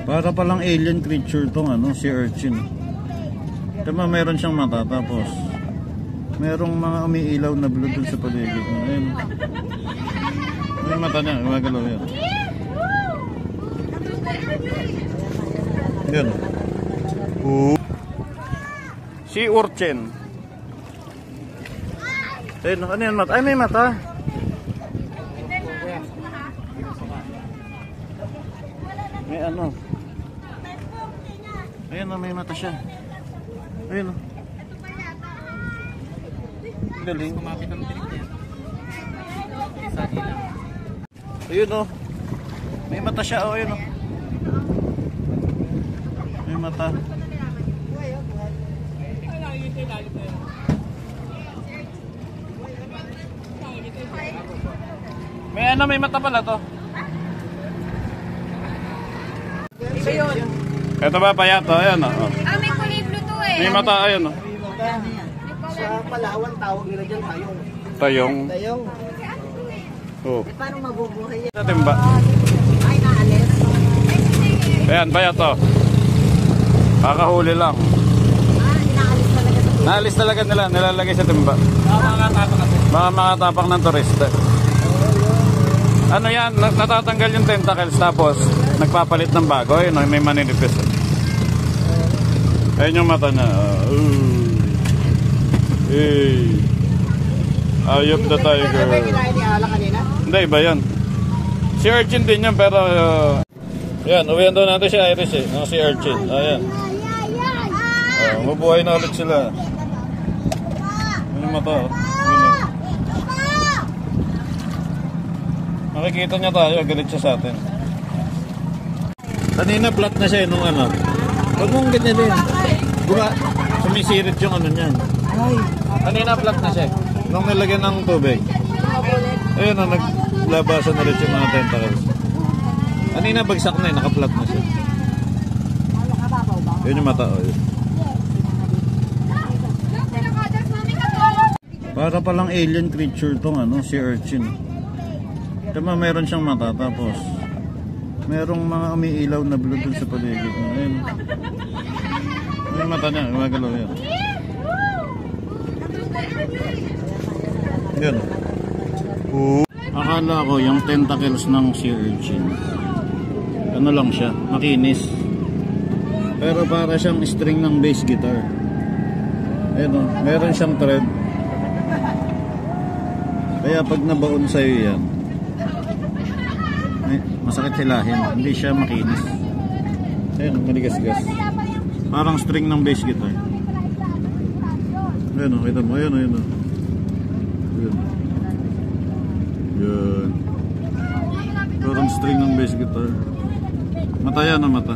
Para palang alien creature tong ano, si urchin. Tama, meron siyang mata, tapos merong mga umiilaw na blue dun sa paligid. Ayun. Yung mata niya, gumagalaw yan. Yan. Si urchin. Ayun, ano yan mata? Ay, may mata. May ano. Ayun, may mata siya. Ayun. Galing. Kumapit ang tinig niya. Ayun o. May mata siya o. Ayun o. May mata. May ano, may mata pala to. Isa yun. Ito ba payato? Ayun o. Ah, may kulay blue to eh. May mata, ayun o. Sa Palawan, tawag nila dyan tayong. Tayong. Tayong. Oh. Paano mabubuhay yan? Timba. Ay, naalis. Ayan, payato. Kakahuli lang. Inaalis talaga sa Naalis talaga nila, nilalagay sa timba. Baka makatapak ng turista. Ano yan, natatanggal yung tentacles tapos nagpapalit ng bago. Ayun, may maninipis. Ayun yung mata niya. Hey. Ayop the tiger. Ano ba yung kinain ni Ala kanina? Hindi, iba yan. Si urchin din yan, pero yan, uwihan daw natin si Iris eh. Si urchin. Ayan. Mabuhay na ulit sila. Ano yung mata oh. Makikita niya tayo, galit siya sa atin. Kanina flat na siya nung ano. Huwag mong ganyan din. Sumisirit yung ano niyan. Kanina flat na siya. Nung nilagyan ng tubig. Ayun na, naglabasan na rin yung mga tentacles. Kanina bagsak na eh, naka-flat na siya. Yun yung mata oh. Yun. Para palang alien creature tong ano, si urchin. Tama, meron siyang mata, tapos merong mga umiilaw na blue dun sa paligid. Ayun. Yung mata niya, gumagalaw yan. Yan. Akala ko yung tentacles ng sea urchin, ano lang siya, makinis. Pero para siyang string ng bass guitar. Ayun o, meron siyang thread. Kaya pag nabaon sa'yo yan, masakit hilahin, hindi siya makinis. Ayun, manigas-gas. Parang string ng bass guitar. Ayun o, kita mo, ayun o, ayun o. Yan. Parang string ng bass guitar. Mata yan o, mata.